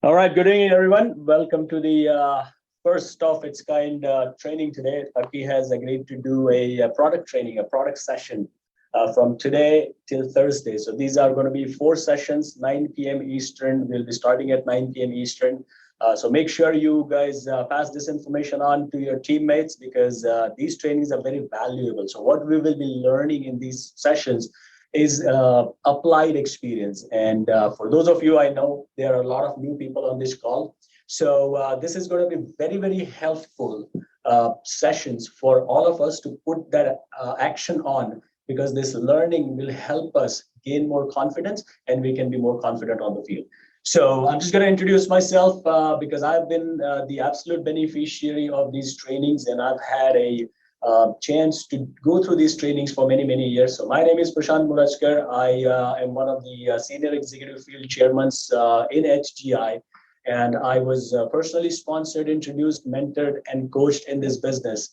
All right, good evening, everyone. Welcome to the first of its kind training today. Akki has agreed to do a product training, a product session from today till Thursday. So these are going to be four sessions, 9 p.m. Eastern. We'll be starting at 9 p.m. Eastern. So make sure you guys pass this information on to your teammates because these trainings are very valuable. So what we will be learning in these sessions is applied experience. And for those of you, I know there are a lot of new people on this call. So this is going to be very, very helpful sessions for all of us to put that action on because this learning will help us gain more confidence and we can be more confident on the field. So I'm just going to introduce myself because I've been the absolute beneficiary of these trainings and I've had a chance to go through these trainings for many, many years. So my name is Prashant Murajkar. I am one of the senior executive field chairmen in HGI. And I was personally sponsored, introduced, mentored, and coached in this business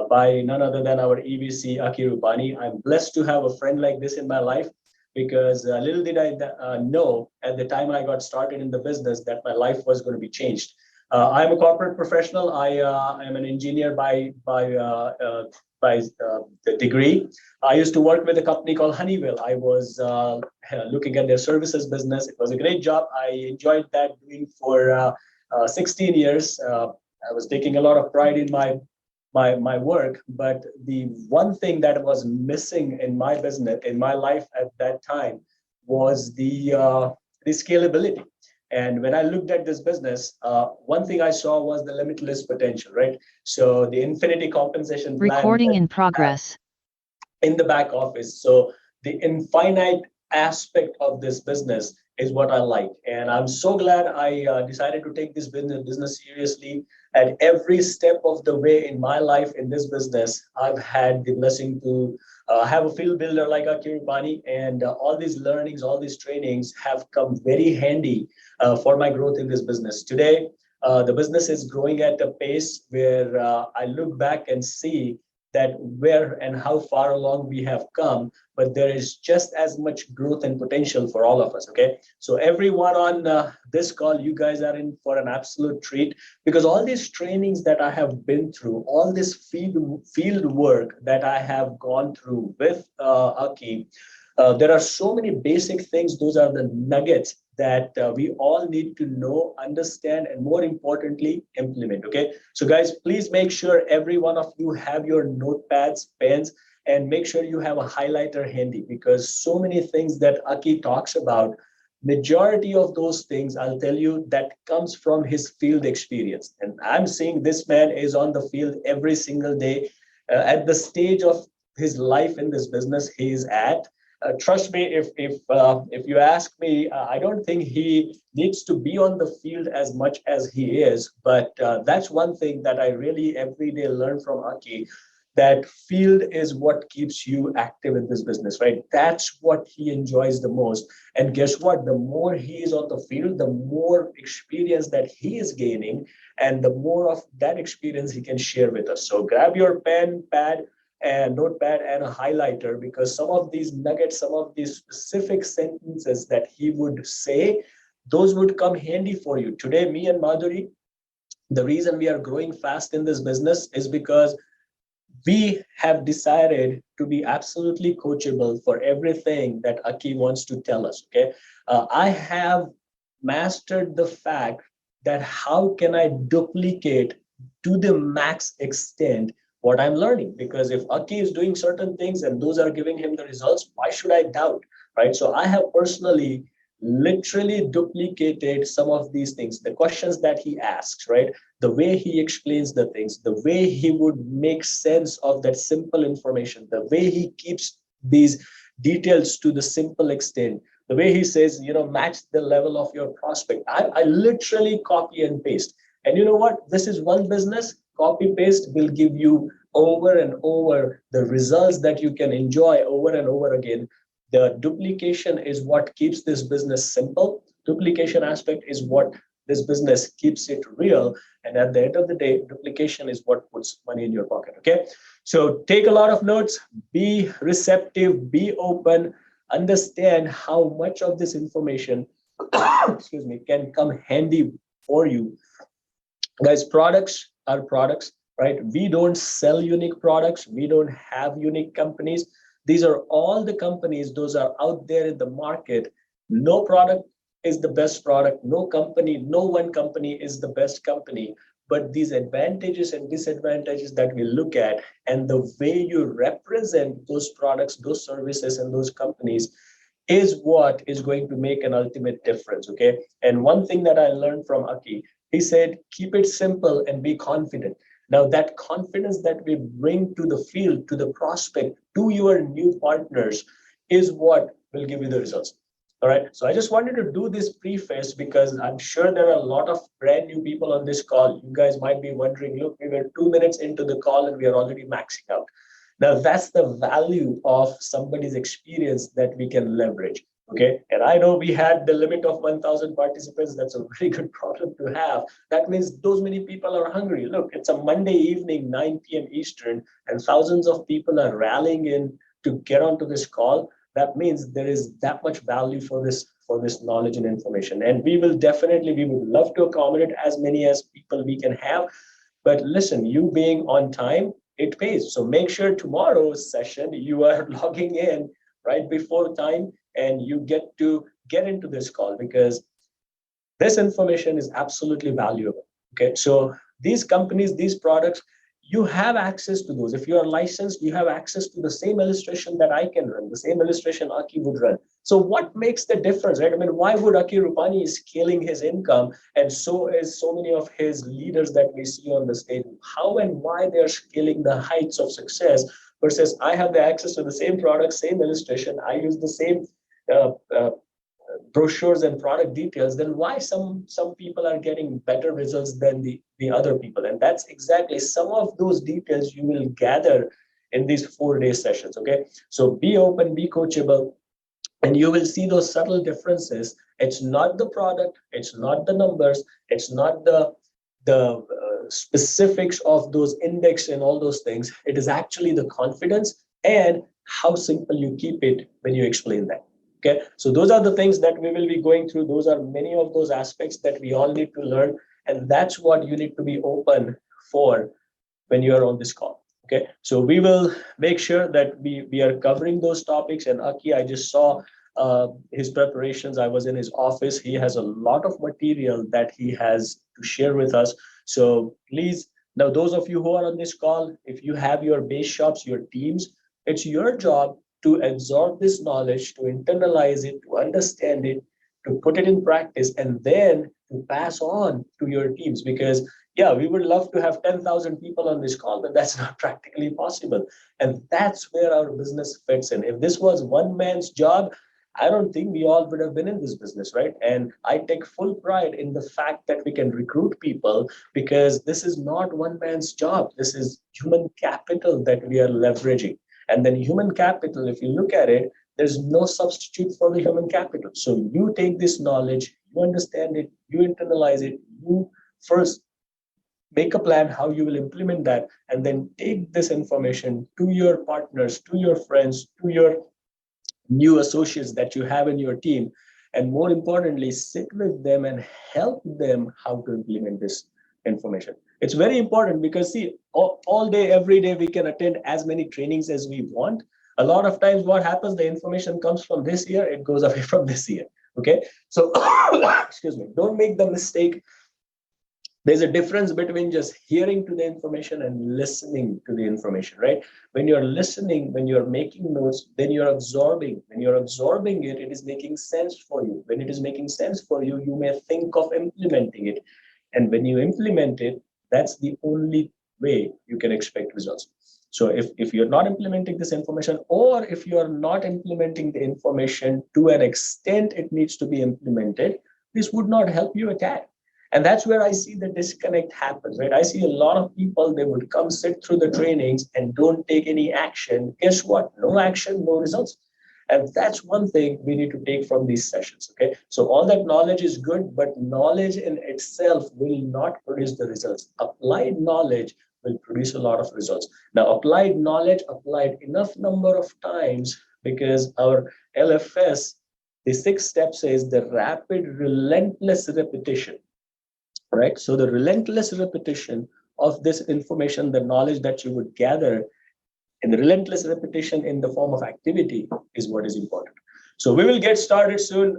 by none other than our EVC, Akki. I'm blessed to have a friend like this in my life because little did I know at the time I got started in the business that my life was going to be changed. I'm a corporate professional. I am an engineer by the degree. I used to work with a company called Honeywell. I was looking at their services business. It was a great job. I enjoyed that doing for 16 years. I was taking a lot of pride in my work, but the one thing that was missing in my business, in my life at that time, was the scalability. And when I looked at this business, one thing I saw was the limitless potential, right? So the infinity compensation plan Recording in progress. in the back office. So the infinite aspect of this business is what I like. And I'm so glad I decided to take this business seriously. At every step of the way in my life in this business, I've had the blessing to have a field builder like Akki, and all these learnings, all these trainings have come very handy for my growth in this business. Today, the business is growing at a pace where I look back and see that where and how far along we have come, but there is just as much growth and potential for all of us. Okay, so everyone on this call, you guys are in for an absolute treat because all these trainings that I have been through, all this field work that I have gone through with Akki, there are so many basic things. Those are the nuggets that we all need to know, understand, and more importantly, implement. Okay. So, guys, please make sure every one of you have your notepads, pens, and make sure you have a highlighter handy because so many things that Akki talks about, majority of those things, I'll tell you, that comes from his field experience. And I'm seeing this man is on the field every single day at the stage of his life in this business he is at. Trust me, if you ask me, I don't think he needs to be on the field as much as he is. But that's one thing that I really every day learn from Akki. That field is what keeps you active in this business, right? That's what he enjoys the most. And guess what? The more he is on the field, the more experience that he is gaining, and the more of that experience he can share with us. So grab your pen, pad, and notepad and a highlighter because some of these nuggets, some of these specific sentences that he would say, those would come handy for you. Today, me and Madhuri, the reason we are growing fast in this business is because we have decided to be absolutely coachable for everything that Akki wants to tell us. Okay. I have mastered the fact that how can I duplicate to the max extent what I'm learning? Because if Akki is doing certain things and those are giving him the results, why should I doubt? Right. So I have personally literally duplicated some of these things, the questions that he asks, right? The way he explains the things, the way he would make sense of that simple information, the way he keeps these details to the simple extent, the way he says, match the level of your prospect. I literally copy and paste. And you know what? This is one business. Copy paste will give you over and over the results that you can enjoy over and over again. The duplication is what keeps this business simple. Duplication aspect is what this business keeps it real. And at the end of the day, duplication is what puts money in your pocket. Okay. So take a lot of notes, be receptive, be open, understand how much of this information excuse me, can come handy for you. Guys, products are products, right? We don't sell unique products. We don't have unique companies. These are all the companies, those are out there in the market. No product is the best product. No company, no one company is the best company. But these advantages and disadvantages that we look at, and the way you represent those products, those services, and those companies is what is going to make an ultimate difference. Okay. And one thing that I learned from Akki, he said, keep it simple and be confident. Now, that confidence that we bring to the field, to the prospect, to your new partners is what will give you the results. All right. So I just wanted to do this preface because I'm sure there are a lot of brand new people on this call. You guys might be wondering, look, we were 2 minutes into the call and we are already maxing out. Now, that's the value of somebody's experience that we can leverage. Okay. And I know we had the limit of 1,000 participants. That's a very good problem to have. That means those many people are hungry. Look, it's a Monday evening, 9 p.m. Eastern, and thousands of people are rallying in to get onto this call. That means there is that much value for this knowledge and information. And we would love to accommodate as many as people we can have. But listen, you being on time, it pays. So make sure tomorrow's session you are logging in right before time and you get into this call because this information is absolutely valuable. Okay, so these companies, these products, you have access to those. If you are licensed, you have access to the same illustration that I can run, the same illustration Akki would run. So what makes the difference, right? I mean, why would Akki Rupani is scaling his income, and so is so many of his leaders that we see on the stage? How and why they are scaling the heights of success versus I have the access to the same product, same illustration, I use the same uh, uh, brochures and product details, then why some people are getting better results than the other people? And that's exactly some of those details you will gather in these 4 day sessions. Okay, so be open, be coachable, and you will see those subtle differences. It's not the product, it's not the numbers, it's not the specifics of those index and all those things. It is actually the confidence and how simple you keep it when you explain that. Okay, so those are the things that we will be going through. Those are many of those aspects that we all need to learn, and that's what you need to be open for when you are on this call. Okay, so we will make sure that we are covering those topics. And Akki, I just saw his preparations. I was in his office. He has a lot of material that he has to share with us. So please, now those of you who are on this call, if you have your base shops, your teams, it's your job to absorb this knowledge, to internalize it, to understand it, to put it in practice, and then to pass on to your teams. Because yeah, we would love to have 10,000 people on this call, but that's not practically possible. And that's where our business fits in. If this was one man's job, I don't think we all would have been in this business, right? And I take full pride in the fact that we can recruit people because this is not one man's job. This is human capital that we are leveraging. And then human capital, if you look at it, there's no substitute for the human capital. So you take this knowledge, you understand it, you internalize it, you first make a plan how you will implement that, and then take this information to your partners, to your friends, to your new associates that you have in your team, and more importantly, sit with them and help them how to implement this information. It's very important because see, all day, every day, we can attend as many trainings as we want. A lot of times what happens, the information comes from this year, it goes away from this year. Okay, so excuse me, don't make the mistake. There's a difference between just hearing to the information and listening to the information, right? When you're listening, when you're making notes, then you're absorbing. When you're absorbing it, it is making sense for you. When it is making sense for you, you may think of implementing it. And when you implement it, that's the only way you can expect results. So if you're not implementing this information, or if you're not implementing the information to an extent it needs to be implemented, this would not help you attack. And that's where I see the disconnect happens, right? I see a lot of people, they would come sit through the trainings and don't take any action. Guess what? No action, no results. And that's one thing we need to take from these sessions. Okay. So all that knowledge is good, but knowledge in itself will not produce the results. Applied knowledge will produce a lot of results. Now, applied knowledge applied enough number of times because our LFS The 6 steps is the rapid, relentless repetition, right? So the relentless repetition of this information, the knowledge that you would gather, and the relentless repetition in the form of activity is what is important. So we will get started soon.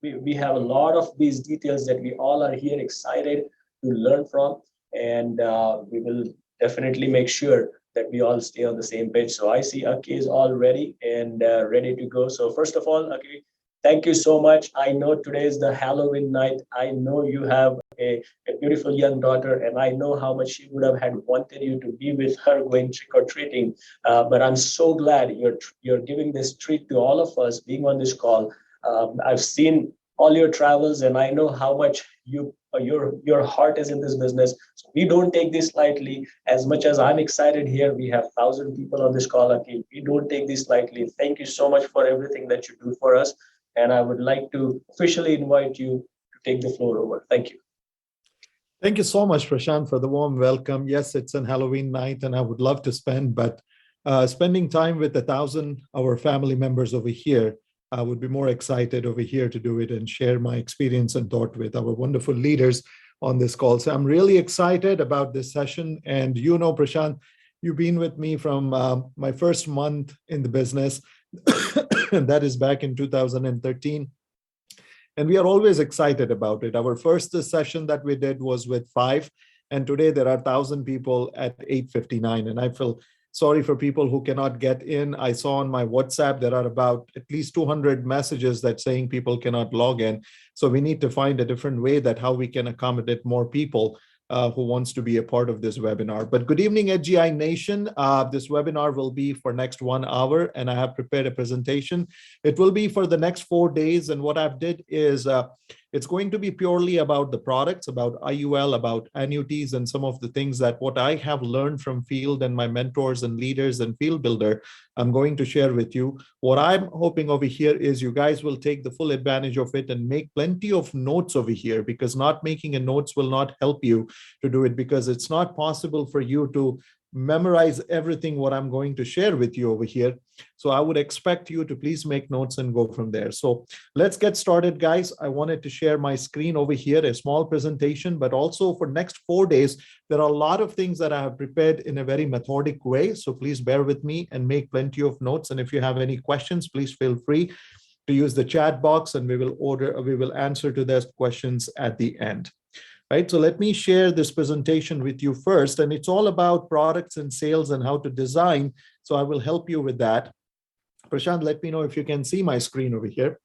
We have a lot of these details that we all are here excited to learn from, and we will definitely make sure that we all stay on the same page. So I see Akki is all ready and ready to go. So first of all, Akki, thank you so much. I know today is the Halloween night. I know you have a beautiful young daughter, and I know how much she would have had wanted you to be with her going trick or treating. But I'm so glad you're giving this treat to all of us being on this call. I've seen all your travels, and I know how much your heart is in this business. So we don't take this lightly. As much as I'm excited here, we have 1,000 people on this call. Akki. We don't take this lightly. Thank you so much for everything that you do for us. And I would like to officially invite you to take the floor over. Thank you. Thank you so much, Prashant, for the warm welcome. Yes, it's an Halloween night, and I would love to spend, but spending time with 1,000 our family members over here, I would be more excited over here to do it and share my experience and thought with our wonderful leaders on this call. So I'm really excited about this session. And you know, Prashant, you've been with me from my first month in the business, and that is back in 2013. And we are always excited about it. Our first session that we did was with 5, and today there are 1,000 people at 8:59. And I feel sorry for people who cannot get in. I saw on my WhatsApp there are about at least 200 messages that saying people cannot log in. So we need to find a different way that how we can accommodate more people who wants to be a part of this webinar. But good evening, AGI Nation. This webinar will be for next 1 hour, and I have prepared a presentation. It will be for the next 4 days, and what I've did is it's going to be purely about the products, about IUL, about annuities, and some of the things that what I have learned from field and my mentors and leaders and field builder, I'm going to share with you. What I'm hoping over here is you guys will take the full advantage of it and make plenty of notes over here, because not making a notes will not help you to do it, because it's not possible for you to memorize everything what I'm going to share with you over here. So I would expect you to please make notes and go from there. So let's get started, guys. I wanted to share my screen over here, a small presentation, but also for next 4 days, there are a lot of things that I have prepared in a very methodic way. So please bear with me and make plenty of notes. And if you have any questions, please feel free to use the chat box, and we will answer to those questions at the end. Right, so let me share this presentation with you first, and it's all about products and sales and how to design. So I will help you with that. Prashant, let me know if you can see my screen over here.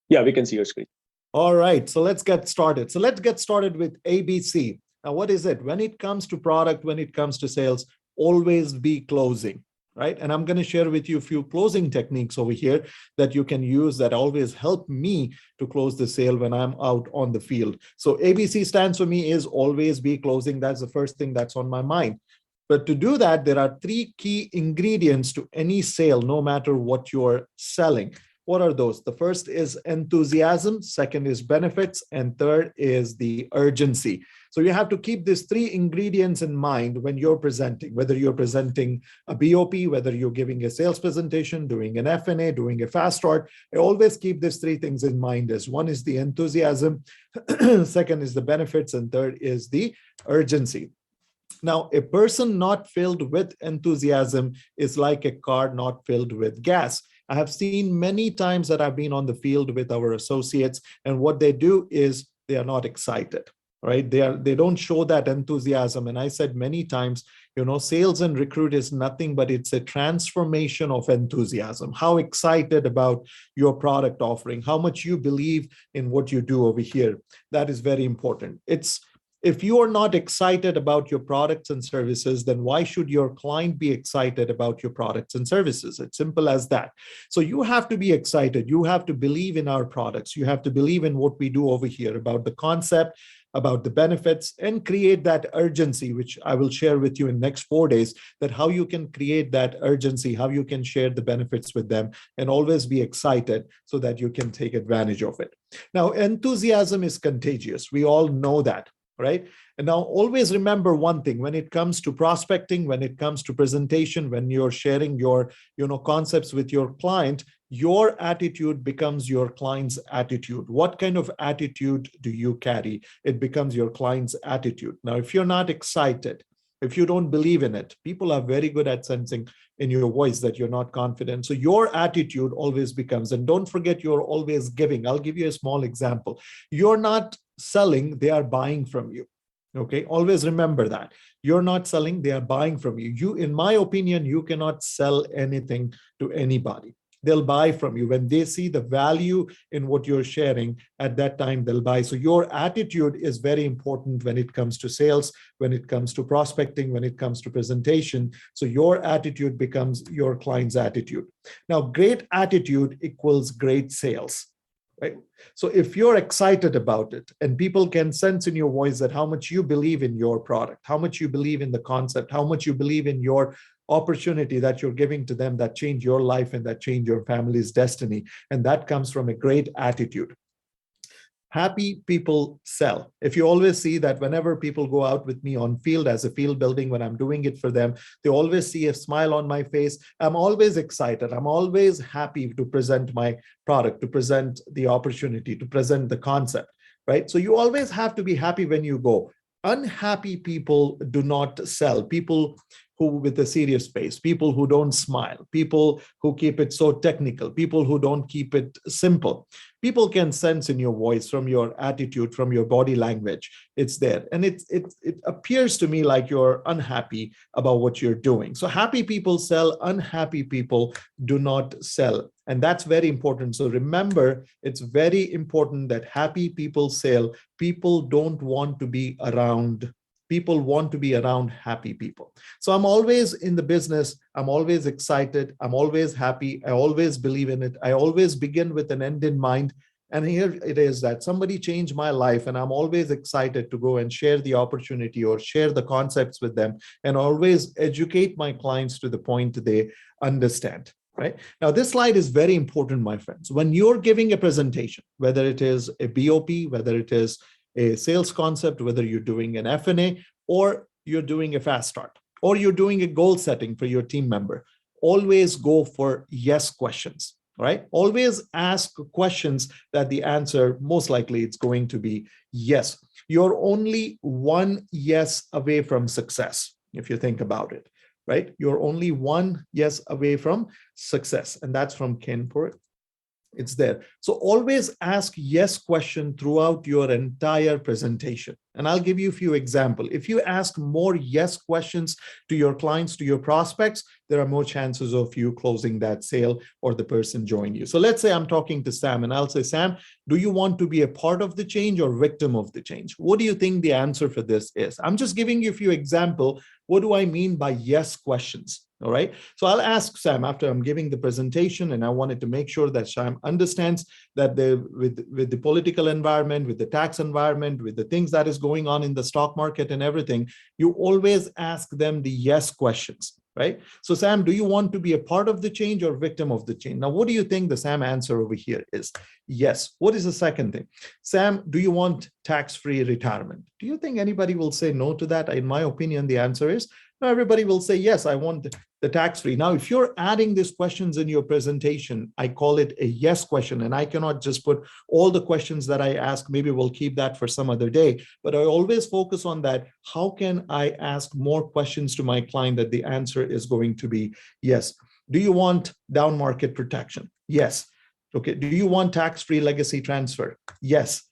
Yeah, we can see your screen. All right, so let's get started. So let's get started with ABC. Now, what is it? When it comes to product, when it comes to sales, always be closing. Right? And I'm going to share with you a few closing techniques over here that you can use that always help me to close the sale when I'm out on the field. So ABC stands for me is always be closing. That's the first thing that's on my mind. But to do that, there are 3 key ingredients to any sale, no matter what you're selling. What are those? The first is enthusiasm, second is benefits, and third is the urgency. So you have to keep these 3 ingredients in mind when you're presenting, whether you're presenting a BOP, whether you're giving a sales presentation, doing an FNA, doing a fast start. I always keep these 3 things in mind. As one is the enthusiasm, second is the benefits, and third is the urgency. Now, a person not filled with enthusiasm is like a car not filled with gas. I have seen many times that I've been on the field with our associates, and what they do is they are not excited, right? They don't show that enthusiasm. And I said many times, you know, sales and recruit is nothing but it's a transformation of enthusiasm. How excited about your product offering, how much you believe in what you do over here. That is very important. If you are not excited about your products and services, then why should your client be excited about your products and services? It's simple as that. So you have to be excited. You have to believe in our products. You have to believe in what we do over here, about the concept, about the benefits, and create that urgency, which I will share with you in the next 4 days, that how you can create that urgency, how you can share the benefits with them, and always be excited so that you can take advantage of it. Now, enthusiasm is contagious. We all know that. Right? And now always remember one thing: when it comes to prospecting, when it comes to presentation, when you're sharing your concepts with your client, Your attitude becomes your client's attitude. What kind of attitude do you carry? It becomes your client's attitude. Now, if you're not excited, if you don't believe in it, people are very good at sensing in your voice that you're not confident. So your attitude always becomes, and don't forget, you're always giving. I'll give you a small example. You're not selling, they are buying from you. Okay, always remember that. You're not selling, they are buying from you. You, in my opinion, you cannot sell anything to anybody. They'll buy from you. When they see the value in what you're sharing, at that time they'll buy. So your attitude is very important when it comes to sales, when it comes to prospecting, when it comes to presentation. So your attitude becomes your client's attitude. Now, great attitude equals great sales. Right? So if you're excited about it and people can sense in your voice that how much you believe in your product, how much you believe in the concept, how much you believe in your opportunity that you're giving to them, that change your life and that change your family's destiny. And that comes from a great attitude. Happy people sell. If you always see that whenever people go out with me on field as a field building, when I'm doing it for them, they always see a smile on my face. I'm always excited. I'm always happy to present my product, to present the opportunity, to present the concept, right? So you always have to be happy when you go. Unhappy people do not sell. People who with a serious face, people who don't smile, people who keep it so technical, people who don't keep it simple. People can sense in your voice, from your attitude, from your body language, it's there. And it appears to me like you're unhappy about what you're doing. So happy people sell, unhappy people do not sell. And that's very important. So remember, it's very important that happy people sell. People don't want to be around. People want to be around happy people. So I'm always in the business. I'm always excited. I'm always happy. I always believe in it. I always begin with an end in mind. And here it is that somebody changed my life, and I'm always excited to go and share the opportunity or share the concepts with them, and always educate my clients to the point they understand. Right now, this slide is very important, my friends. When you're giving a presentation, whether it is a BOP, whether it is a sales concept, whether you're doing an F&A, or you're doing a fast start, or you're doing a goal setting for your team member, always go for yes questions, right? Always ask questions that the answer, most likely it's going to be yes. You're only one yes away from success, if you think about it, right? You're only one yes away from success. And that's from Ken Port. It's there. So always ask yes question throughout your entire presentation. And I'll give you a few examples. If you ask more yes questions to your clients, to your prospects, there are more chances of you closing that sale or the person join you. So let's say I'm talking to Sam, and I'll say, Sam, do you want to be a part of the change or victim of the change? What do you think the answer for this is? I'm just giving you a few examples. What do I mean by yes questions? All right. So I'll ask Sam after I'm giving the presentation, and I wanted to make sure that Sam understands that with the political environment, with the tax environment, with the things that is going on in the stock market and everything, you always ask them the yes questions, right? So Sam, do you want to be a part of the change or victim of the change? Now, what do you think the Sam answer over here is? Yes. What is the second thing? Sam, do you want tax-free retirement? Do you think anybody will say no to that? In my opinion, the answer is no. Everybody will say, yes, I want the tax-free. Now, if you're adding these questions in your presentation, I call it a yes question, and I cannot just put all the questions that I ask. Maybe we'll keep that for some other day, but I always focus on that. How can I ask more questions to my client that the answer is going to be yes? Do you want down market protection? Yes. Okay. Do you want tax-free legacy transfer? Yes.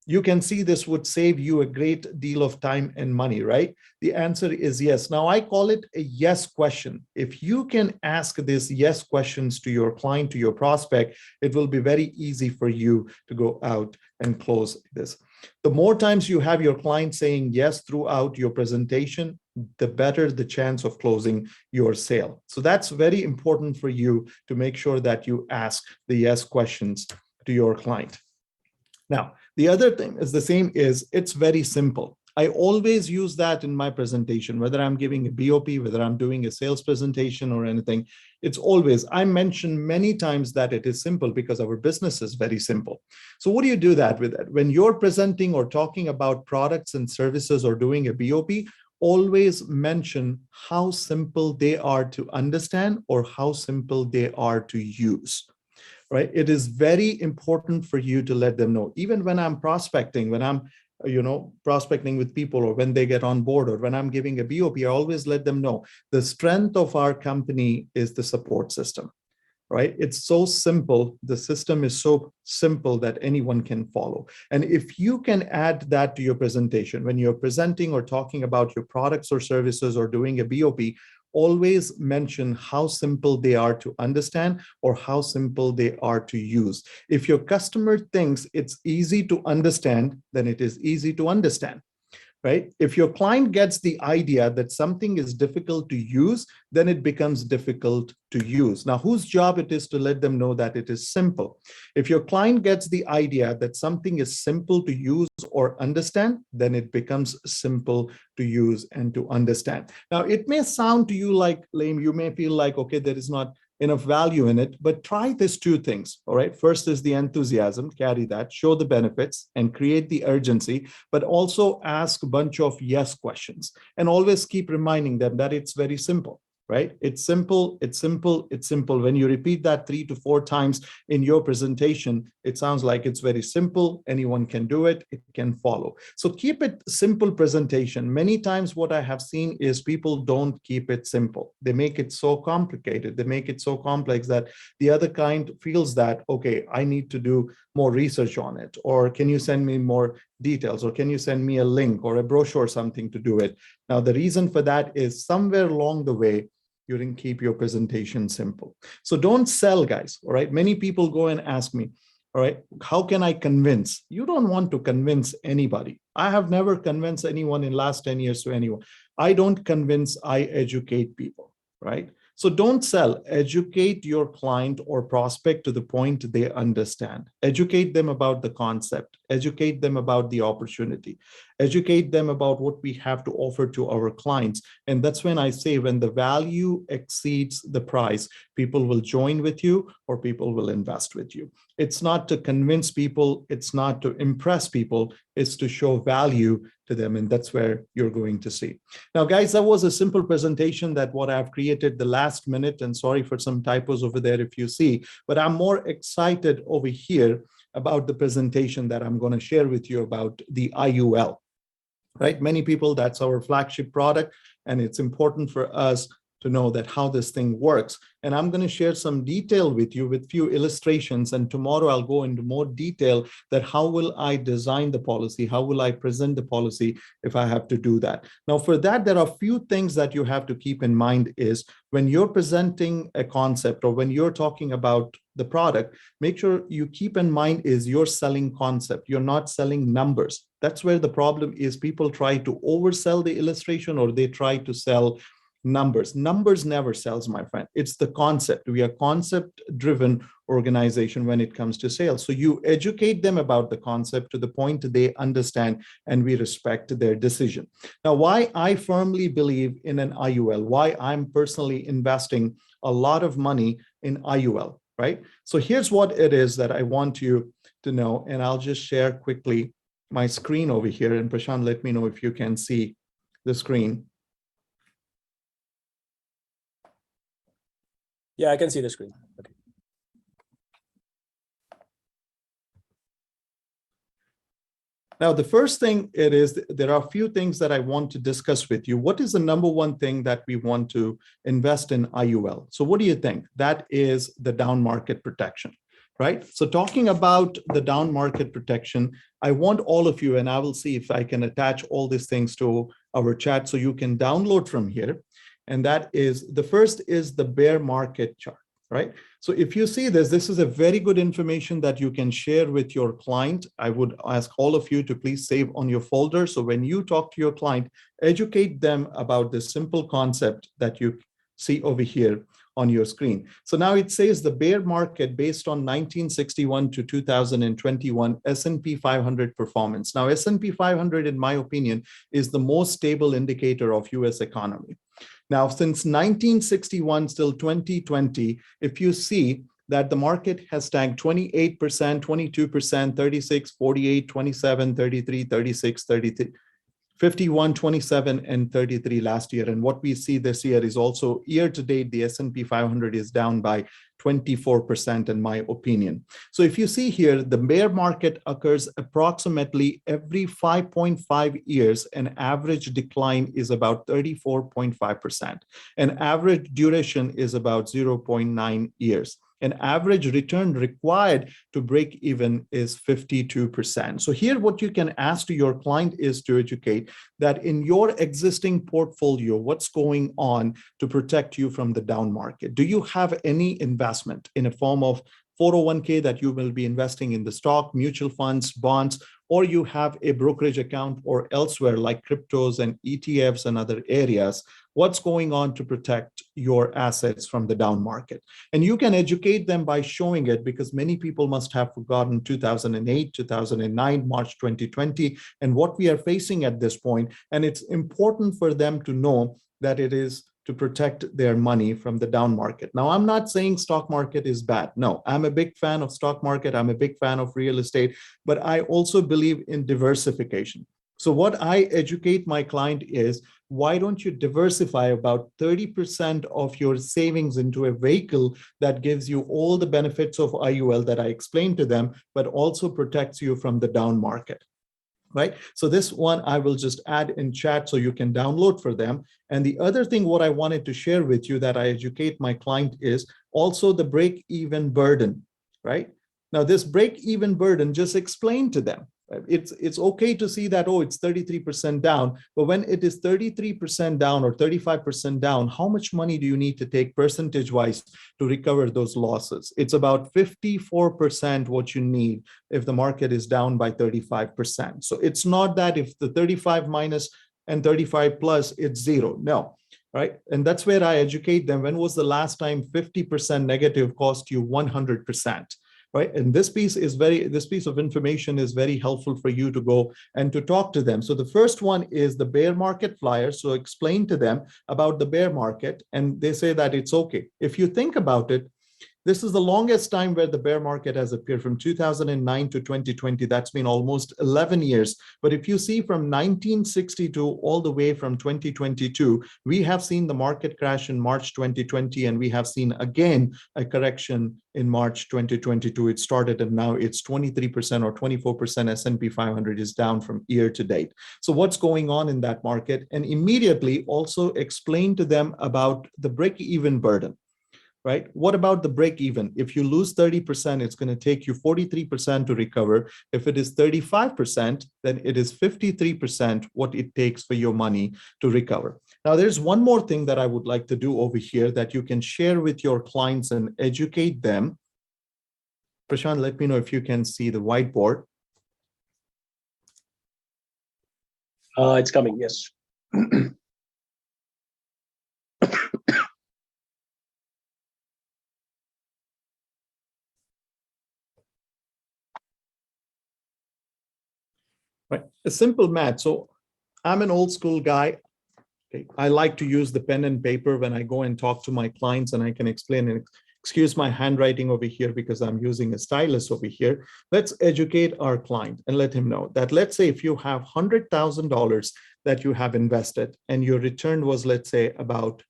You can see this would save you a great deal of time and money, right? The answer is yes. Now, I call it a yes question. If you can ask these yes questions to your client, to your prospect, it will be very easy for you to go out and close this. The more times you have your client saying yes throughout your presentation, the better the chance of closing your sale. So that's very important for you to make sure that you ask the yes questions to your client. Now, the other thing is the same is it's very simple. I always use that in my presentation, whether I'm giving a BOP, whether I'm doing a sales presentation or anything. It's always, I mention many times that it is simple because our business is very simple. So what do you do that with it? When you're presenting or talking about products and services or doing a BOP, always mention how simple they are to understand or how simple they are to use. right? It is very important for you to let them know. Even when I'm prospecting, when I'm prospecting with people, or when they get on board, or when I'm giving a BOP, I always let them know the strength of our company is the support system, right? It's so simple. The system is so simple that anyone can follow. And if you can add that to your presentation, when you're presenting or talking about your products or services or doing a BOP, always mention how simple they are to understand or how simple they are to use. If your customer thinks it's easy to understand, then it is easy to understand, right? If your client gets the idea that something is difficult to use, then it becomes difficult to use. Now, whose job it is to let them know that it is simple? If your client gets the idea that something is simple to use or understand, then it becomes simple to use and to understand. Now, it may sound to you like lame. You may feel like, okay, there is not enough value in it, but try these two things, all right? First is the enthusiasm, carry that, show the benefits and create the urgency, but also ask a bunch of yes questions and always keep reminding them that it's very simple, right? It's simple, it's simple, it's simple. When you repeat that 3 to 4 times in your presentation, it sounds like it's very simple. Anyone can do it, it can follow. So keep it simple presentation. Many times what I have seen is people don't keep it simple. They make it so complicated. They make it so complex that the other kind feels that, okay, I need to do more research on it, or can you send me more details, or can you send me a link or a brochure, something to do it. Now, the reason for that is somewhere along the way, you didn't keep your presentation simple. So don't sell, guys, all right? Many people go and ask me, all right, how can I convince? You don't want to convince anybody. I have never convinced anyone in last 10 years to anyone. I don't convince, I educate people, right? So don't sell, educate your client or prospect to the point they understand. Educate them about the concept, educate them about the opportunity, educate them about what we have to offer to our clients. And that's when I say, when the value exceeds the price, people will join with you or people will invest with you. It's not to convince people, it's not to impress people, it's to show value to them. And that's where you're going to see. Now, guys, that was a simple presentation that what I've created the last minute, and sorry for some typos over there if you see, but I'm more excited over here about the presentation that I'm going to share with you about the IUL, right? Many people, that's our flagship product, and it's important for us to know that how this thing works. And I'm going to share some detail with you with few illustrations. And tomorrow I'll go into more detail that how will I design the policy? How will I present the policy if I have to do that? Now, for that, there are a few things that you have to keep in mind is when you're presenting a concept or when you're talking about the product, make sure you keep in mind is you're selling concept. You're not selling numbers. That's where the problem is. People try to oversell the illustration or they try to sell numbers. Numbers never sells, my friend. It's the concept. We are concept-driven organization when it comes to sales. So you educate them about the concept to the point they understand and we respect their decision. Now, why I firmly believe in an IUL, why I'm personally investing a lot of money in IUL, right? So here's what it is that I want you to know, and I'll just share quickly my screen over here. And Prashant, let me know if you can see the screen. Yeah, I can see the screen. Okay. Now, the first thing it is, there are a few things that I want to discuss with you. What is the number one thing that we want to invest in IUL? So what do you think? That is the down market protection, right? So talking about the down market protection, I want all of you, and I will see if I can attach all these things to our chat so you can download from here. And that is, the first is the bear market chart, right? So if you see this, this is a very good information that you can share with your client. I would ask all of you to please save on your folder. So when you talk to your client, educate them about this simple concept that you see over here on your screen. So now it says the bear market based on 1961 to 2021 S&P 500 performance. Now S&P 500, in my opinion, is the most stable indicator of US economy. Now, since 1961 till 2020, if you see that the market has tagged 28%, 22%, 36, 48, 27, 33, 36, 33, 51, 27, and 33 last year. And what we see this year is also year to date, the S&P 500 is down by 24% in my opinion. So if you see here, the bear market occurs approximately every 5.5 years. An average decline is about 34.5%. An average duration is about 0.9 years. An average return required to break even is 52%. So here what you can ask to your client is to educate that in your existing portfolio, what's going on to protect you from the down market? Do you have any investment in a form of 401k that you will be investing in the stock, mutual funds, bonds, or you have a brokerage account or elsewhere like cryptos and ETFs and other areas? What's going on to protect your assets from the down market? And you can educate them by showing it, because many people must have forgotten 2008, 2009, March 2020, and what we are facing at this point. And it's important for them to know that it is to protect their money from the down market. Now, I'm not saying stock market is bad. No, I'm a big fan of stock market. I'm a big fan of real estate, but I also believe in diversification. So what I educate my client is, why don't you diversify about 30% of your savings into a vehicle that gives you all the benefits of IUL that I explained to them, but also protects you from the down market? Right? So this one I will just add in chat so you can download for them. And the other thing what I wanted to share with you that I educate my client is also the break-even burden, right? Now this break-even burden, just explain to them. It's okay to see that, oh, it's 33% down, but when it is 33% down or 35% down, how much money do you need to take percentage-wise to recover those losses? It's about 54% what you need if the market is down by 35%. So it's not that if the 35 minus and 35 plus, it's zero. No. Right. And that's where I educate them. When was the last time 50% negative cost you 100%? Right. And this piece of information is very helpful for you to go and to talk to them. So the first one is the bear market flyer. So explain to them about the bear market, and they say that it's okay. If you think about it, this is the longest time where the bear market has appeared, from 2009 to 2020. That's been almost 11 years. But if you see from 1962 all the way from 2022, we have seen the market crash in March 2020, and we have seen again a correction in March 2022. It started and now it's 23% or 24% S&P 500 is down from year to date. So what's going on in that market? And immediately also explain to them about the break-even burden. Right? What about the break even? If you lose 30%, it's going to take you 43% to recover. If it is 35%, then it is 53% what it takes for your money to recover. Now, there's one more thing that I would like to do over here that you can share with your clients and educate them. Prashant, let me know if you can see the whiteboard. It's coming, yes. Right. A simple math. So I'm an old school guy. Okay. I like to use the pen and paper when I go and talk to my clients, and I can explain and excuse my handwriting over here because I'm using a stylus over here. Let's educate our client and let him know that, let's say if you have $100,000 that you have invested and your return was, let's say, about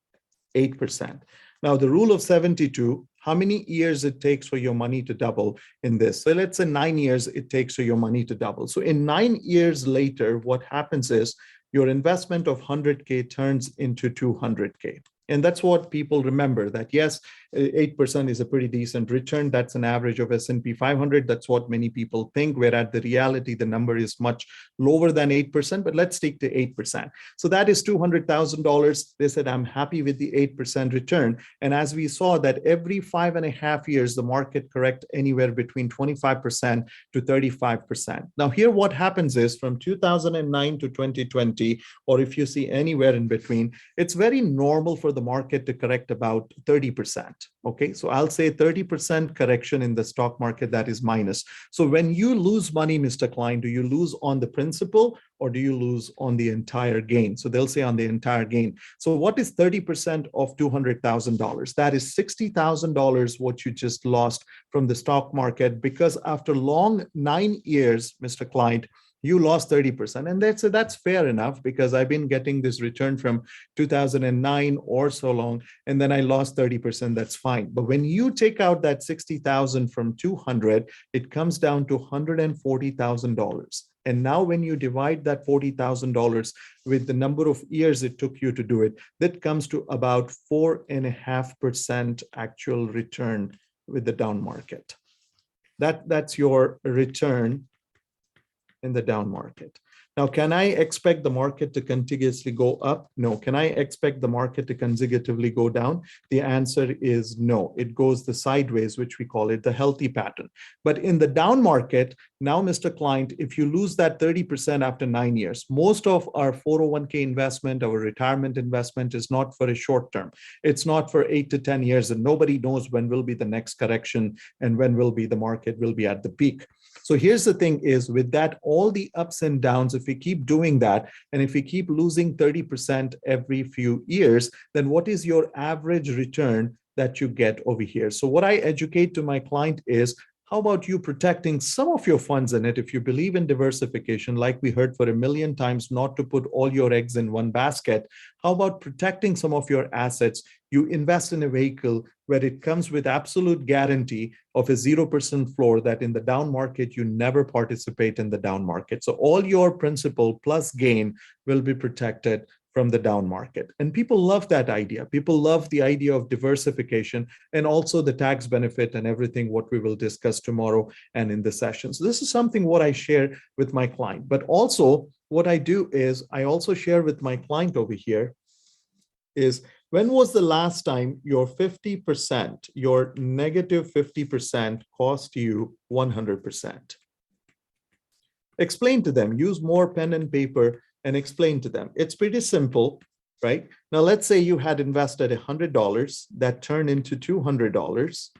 8%. Now, the rule of 72, how many years it takes for your money to double in this? So let's say 9 years it takes for your money to double. So in 9 years later, what happens is your investment of 100K turns into 200K. And that's what people remember, that yes, 8% is a pretty decent return. That's an average of S&P 500. That's what many people think, whereas the reality, the number is much lower than 8%, but let's stick to 8%. So that is $200,000. They said, I'm happy with the 8% return. And as we saw that every 5.5 years, the market correct anywhere between 25% to 35%. Now here, what happens is from 2009 to 2020, or if you see anywhere in between, it's very normal for the market to correct about 30%. Okay, so I'll say 30% correction in the stock market, that is minus. So when you lose money, Mr. Klein, do you lose on the principal or do you lose on the entire gain? So they'll say on the entire gain. So what is 30% of $200,000? That is $60,000 what you just lost from the stock market, because after long 9 years, Mr. Client, You lost 30%. And that's fair enough, because I've been getting this return from 2009 or so long, and then I lost 30%. That's fine. But when you take out that 60,000 from 200, it comes down to $140,000. And now when you divide that $40,000 with the number of years it took you to do it, that comes to about 4.5% actual return with the down market. That's your return in the down market. Now, can I expect the market to continuously go up? No. Can I expect the market to consecutively go down? The answer is no. It goes the sideways, which we call it the healthy pattern. But in the down market, now, Mr. Client, if you lose that 30% after 9 years, most of our 401k investment, our retirement investment is not for a short term. It's not for 8 to 10 years, and nobody knows when will be the next correction and when will be the market will be at the peak. So here's the thing is, with that, all the ups and downs, if we keep doing that, and if we keep losing 30% every few years, then what is your average return that you get over here? So what I educate to my client is, how about you protecting some of your funds in it? If you believe in diversification, like we heard for a million times, not to put all your eggs in one basket, how about protecting some of your assets? You invest in a vehicle where it comes with absolute guarantee of a 0% floor, that in the down market, you never participate in the down market. So all your principal plus gain will be protected from the down market. And people love that idea. People love the idea of diversification, and also the tax benefit and everything what we will discuss tomorrow and in the session. So this is something what I share with my client. But also what I do is I also share with my client over here is, when was the last time your 50%, your negative 50% cost you 100%? Explain to them, use more pen and paper and explain to them. It's pretty simple, right? Now, let's say you had invested $100 that turned into $200.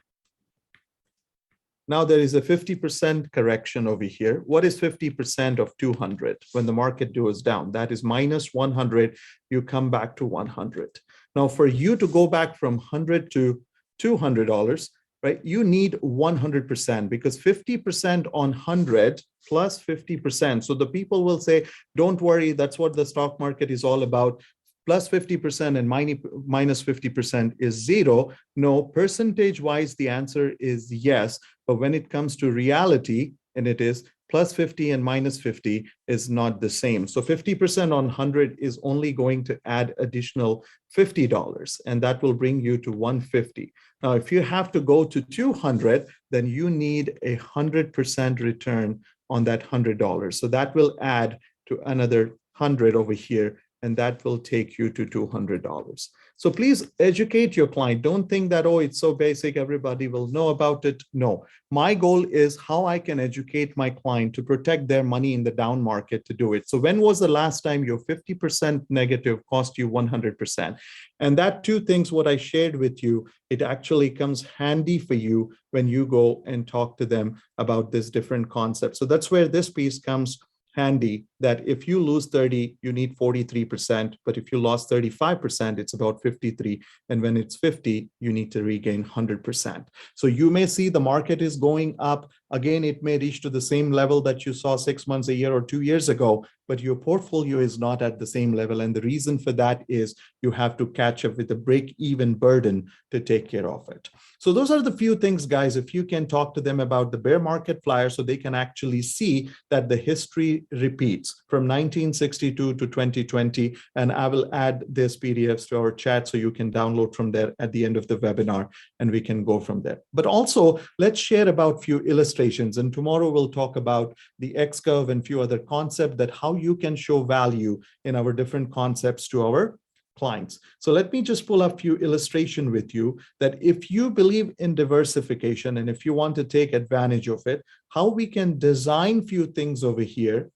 Now there is a 50% correction over here. What is 50% of 200 when the market goes down? That is minus 100. You come back to 100. Now, for you to go back from 100 to $200, right, you need 100%, because 50% on 100 plus 50%. So the people will say, don't worry, that's what the stock market is all about. Plus 50% and minus 50% is zero. No, percentage wise, the answer is yes. But when it comes to reality, and it is, plus 50 and minus 50 is not the same. So 50% on 100 is only going to add additional $50, and that will bring you to 150. Now, if you have to go to 200, then you need 100% return on that $100. So that will add to another 100 over here, and that will take you to $200. So please educate your client. Don't think that, oh, it's so basic, everybody will know about it. No, my goal is how I can educate my client to protect their money in the down market to do it. So when was the last time your 50% negative cost you 100%? And that two things, what I shared with you, it actually comes handy for you when you go and talk to them about this different concept. So that's where this piece comes handy, that if you lose 30, you need 43%, but if you lost 35%, it's about 53. And when it's 50, you need to regain 100%. So you may see the market is going up. Again, it may reach to the same level that you saw 6 months, a year, or 2 years ago, but your portfolio is not at the same level. And the reason for that is you have to catch up with the break-even burden to take care of it. So those are the few things, guys. If you can talk to them about the bear market flyer, so they can actually see that the history repeats from 1962 to 2020. And I will add this PDFs to our chat so you can download from there at the end of the webinar, and we can go from there. But also, let's share about few illustrations. And tomorrow we'll talk about the X curve and few other concepts, that how you can show value in our different concepts to our clients. So let me just pull up a few illustration with you, that if you believe in diversification and if you want to take advantage of it, how we can design few things over here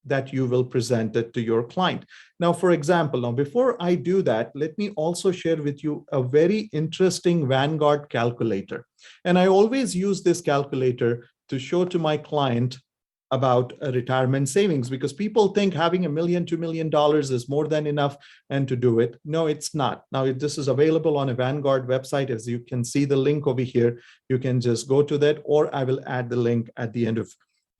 that you will present it to your client. Now, for example, now before I do that, let me also share with you a very interesting Vanguard calculator. And I always use this calculator to show to my client about a retirement savings, because people think having $1 million, $2 million is more than enough and to do it. No, it's not. Now, this is available on a Vanguard website. As you can see the link over here, you can just go to that, or I will add the link at the end of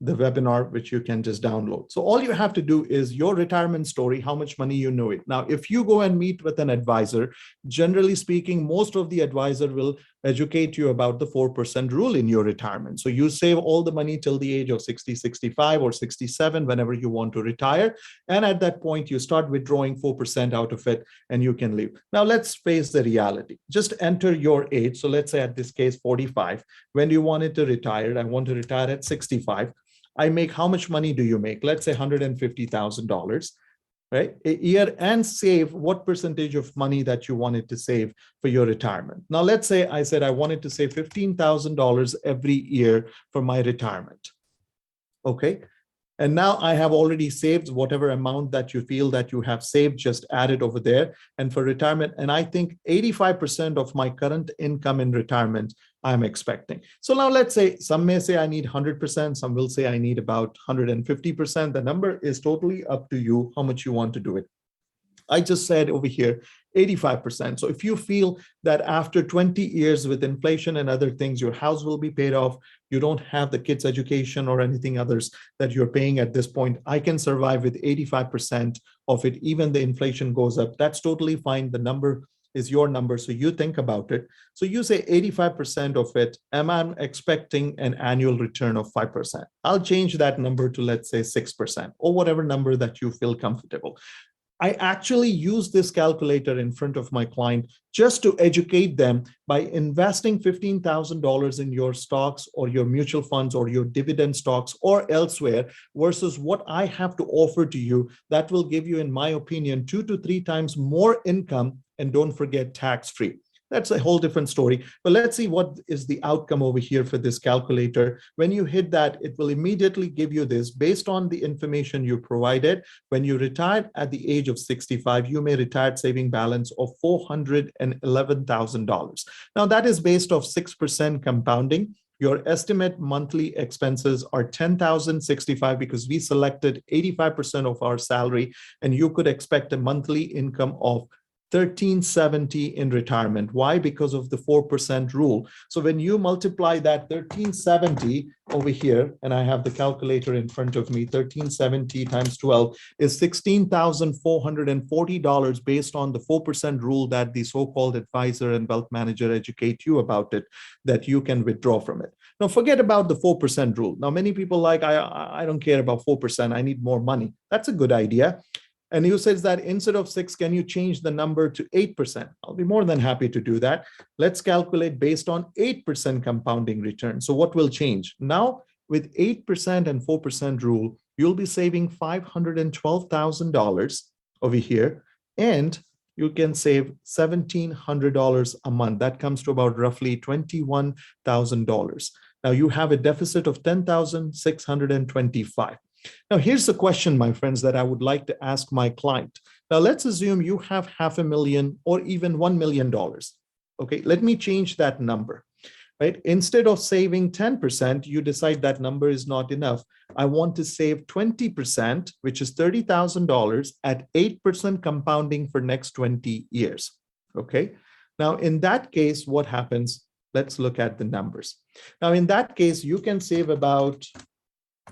the webinar, which you can just download. So all you have to do is your retirement story, how much money you know it. Now, if you go and meet with an advisor, generally speaking, most of the advisor will educate you about the 4% rule in your retirement. So you save all the money till the age of 60, 65, or 67, whenever you want to retire. And at that point, you start withdrawing 4% out of it and you can leave. Now, let's face the reality. Just enter your age. So let's say at this case, 45. When you wanted to retire, I want to retire at 65. I make, how much money do you make? Let's say $150,000, right? A year, and save what percentage of money that you wanted to save for your retirement. Now, let's say I said I wanted to save $15,000 every year for my retirement. Okay. And now I have already saved whatever amount that you feel that you have saved, just add it over there. And for retirement, and I think 85% of my current income in retirement, I'm expecting. So now let's say some may say I need 100%, some will say I need about 150%. The number is totally up to you, how much you want to do it. I just said over here, 85%. So if you feel that after 20 years with inflation and other things, your house will be paid off, you don't have the kids' education or anything others that you're paying at this point, I can survive with 85% of it, even the inflation goes up. That's totally fine. The number is your number. So you think about it. So you say 85% of it, am I expecting an annual return of 5%? I'll change that number to, let's say, 6%, or whatever number that you feel comfortable. I actually use this calculator in front of my client just to educate them by investing $15,000 in your stocks or your mutual funds or your dividend stocks or elsewhere versus what I have to offer to you that will give you, in my opinion, 2 to 3 times more income, and don't forget tax-free. That's a whole different story. But let's see what is the outcome over here for this calculator. When you hit that, it will immediately give you this based on the information you provided. When you retired at the age of 65, you may retire saving balance of $411,000. Now that is based off 6% compounding. Your estimate monthly expenses are $10,065 because we selected 85% of our salary, and you could expect a monthly income of $1,370 in retirement. Why? Because of the 4% rule. So when you multiply that $1,370 over here, and I have the calculator in front of me, $1,370 times 12 is $16,440 based on the 4% rule that the so-called advisor and wealth manager educate you about it, that you can withdraw from it. Now forget about the 4% rule. Now many people like, I don't care about 4%, I need more money. That's a good idea. And you says that instead of 6, can you change the number to 8%? I'll be more than happy to do that. Let's calculate based on 8% compounding return. So what will change? Now, with 8% and 4% rule, you'll be saving $512,000 over here, and you can save $1,700 a month. That comes to about roughly $21,000. Now you have a deficit of $10,625. Now, here's the question, my friends, that I would like to ask my client. Now, let's assume you have $500,000 or even $1 million. Okay, let me change that number, right? Instead of saving 10%, you decide that number is not enough. I want to save 20%, which is $30,000 at 8% compounding for next 20 years. Okay, now in that case, what happens? Let's look at the numbers. Now, in that case, you can save about,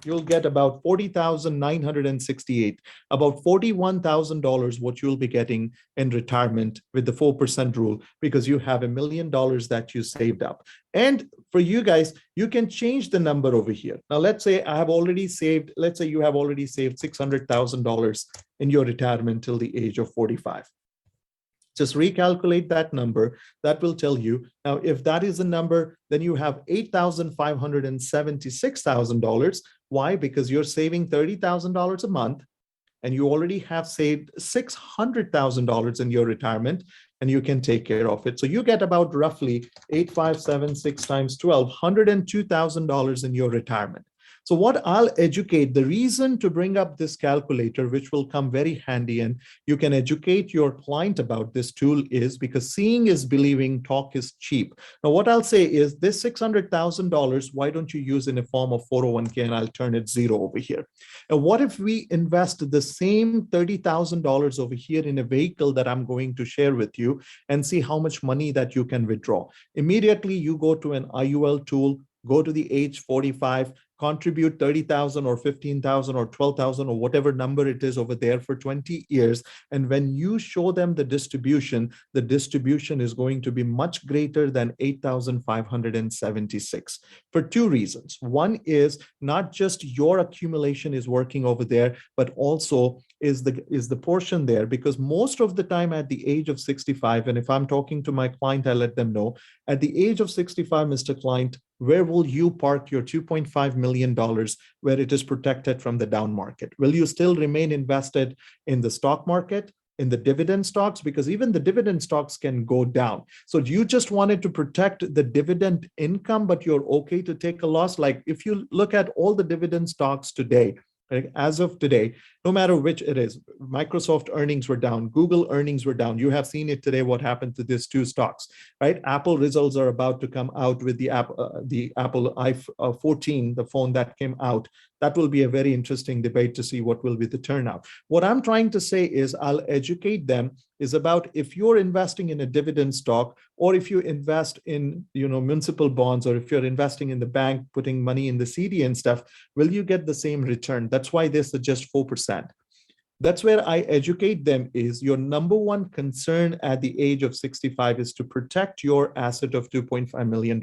you'll get about $40,968, about $41,000 what you'll be getting in retirement with the 4% rule, because you have $1 million that you saved up. And for you guys, you can change the number over here. Now, let's say I have already saved, let's say you have already saved $600,000 in your retirement till the age of 45. Just recalculate that number. That will tell you. Now, if that is the number, then you have $8,576,000. Why? Because you're saving $30,000 a month, and you already have saved $600,000 in your retirement, and you can take care of it. So you get about roughly 8,576 times 12, $102,000 in your retirement. So what I'll educate, the reason to bring up this calculator, which will come very handy, and you can educate your client about this tool, is because seeing is believing, talk is cheap. Now, what I'll say is this $600,000, why don't you use in a form of 401k, and I'll turn it zero over here. And what if we invest the same $30,000 over here in a vehicle that I'm going to share with you and see how much money that you can withdraw? Immediately, you go to an IUL tool, go to the age 45, contribute 30,000 or 15,000 or 12,000 or whatever number it is over there for 20 years. And when you show them the distribution is going to be much greater than 8,576 for two reasons. One is not just your accumulation is working over there, but also is the portion there, because most of the time at the age of 65, and if I'm talking to my client, I let them know at the age of 65, Mr. Client, where will you park your $2.5 million where it is protected from the down market? Will you still remain invested in the stock market, in the dividend stocks? Because even the dividend stocks can go down. So you just wanted to protect the dividend income, but you're okay to take a loss. Like if you look at all the dividend stocks today, right, as of today, no matter which it is, Microsoft earnings were down, Google earnings were down. You have seen it today, what happened to these two stocks, right? Apple results are about to come out with the Apple i14, the phone that came out. That will be a very interesting debate to see what will be the turnout. What I'm trying to say is I'll educate them is about if you're investing in a dividend stock, or if you invest in, municipal bonds, or if you're investing in the bank, putting money in the CD and stuff, will you get the same return? That's why they suggest 4%. That's where I educate them is your number one concern at the age of 65 is to protect your asset of $2.5 million,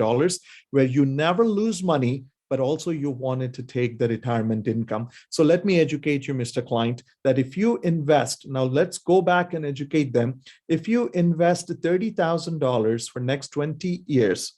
where you never lose money, but also you wanted to take the retirement income. So let me educate you, Mr. Client, that if you invest, now let's go back and educate them. If you invest $30,000 for next 20 years,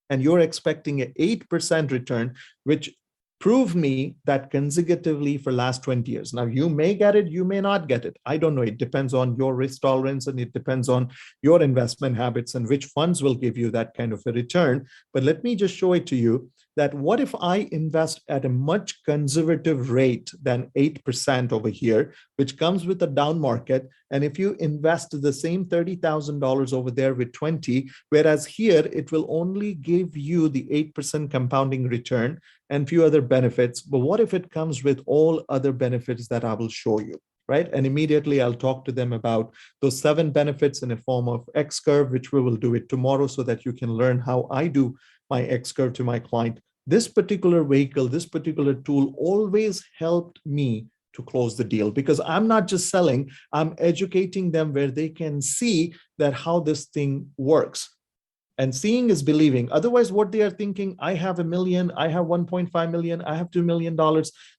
and you're expecting an 8% return, which prove me that consecutively for last 20 years. Now you may get it, you may not get it. I don't know. It depends on your risk tolerance, and it depends on your investment habits and which funds will give you that kind of a return. But let me just show it to you that what if I invest at a much conservative rate than 8% over here, which comes with a down market. And if you invest the same $30,000 over there with 20, whereas here it will only give you the 8% compounding return and few other benefits. But what if it comes with all other benefits that I will show you, right? And immediately I'll talk to them about those 7 benefits in a form of X curve, which we will do it tomorrow so that you can learn how I do my X curve to my client. This particular vehicle, this particular tool always helped me to close the deal, because I'm not just selling, I'm educating them where they can see that how this thing works. And seeing is believing. Otherwise, what they are thinking, I have $1 million, I have 1.5 million, I have $2 million.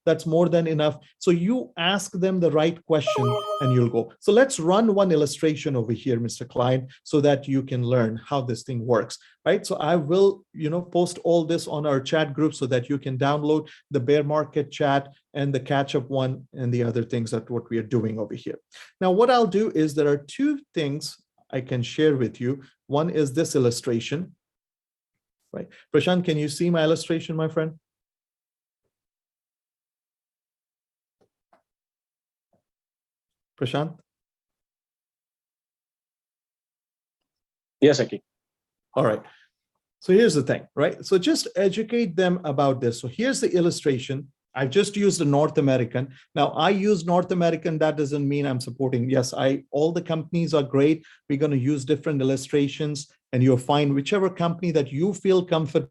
That's more than enough. So you ask them the right question and you'll go. So let's run one illustration over here, Mr. Client, so that you can learn how this thing works, right? So I will, post all this on our chat group so that you can download the bear market chat and the catch-up one and the other things that what we are doing over here. Now, what I'll do is there are 2 things I can share with you. One is this illustration, right? Prashant, can you see my illustration, my friend? Prashant? Yes, Akki. All right. So here's the thing, right? So just educate them about this. So here's the illustration. I've just used a North American. Now I use North American. That doesn't mean I'm supporting. Yes, all the companies are great. We're going to use different illustrations and you'll find whichever company that you feel comfortable